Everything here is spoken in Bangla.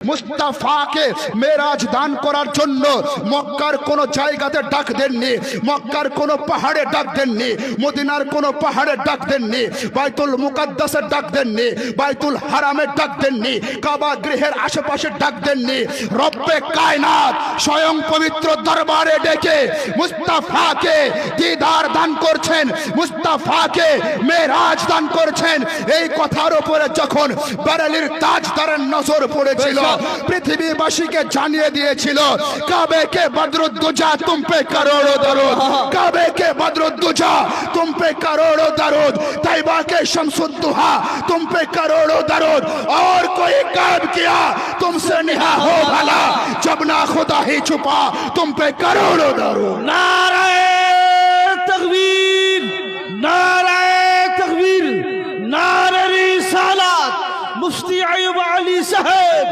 মুস্তাফাকে মেরাজ দান করার জন্য মক্কার কোন জায়গাতে ডাক দেননি, মক্কার কোন পাহাড়ে ডাক দেননি, মদিনার কোন পাহাড়ে ডাক দেননি, বাইতুল মুকাদ্দাসের ডাক দেননি, বাইতুল হারামের ডাক দেননি, কাবা গৃহের আশেপাশে ডাক দেননি। রব্বে কায়নাত স্বয়ং পবিত্র দরবারে ডেকে মুস্তাফাকে দিদার দান করছেন, মুস্তাফাকে মেরাজ দান করছেন। এই কথার উপরে যখন বারেলির তাজদারের নজর পড়েছিল, পৃথিবীবাসীকে জানিয়ে দিয়েছিল কাবে কে বদরুদ্দুজা তুম পে করোড়ো দরুদ, কাবে কে বদরুদ্দুজা तुम पे करोड़ों दरूद, तैयबा के शम्सुद्दुहा तुम पे करोड़ों दरूद, और कोई काम किया तुमसे निहा हो भला, जब ना खुदा ही छुपा तुम पे करोड़ों दरूद। नाराए तकबीर, नाराए तकबीर, नारे रिसालत, मुफ्ती अय्यूब अली साहब।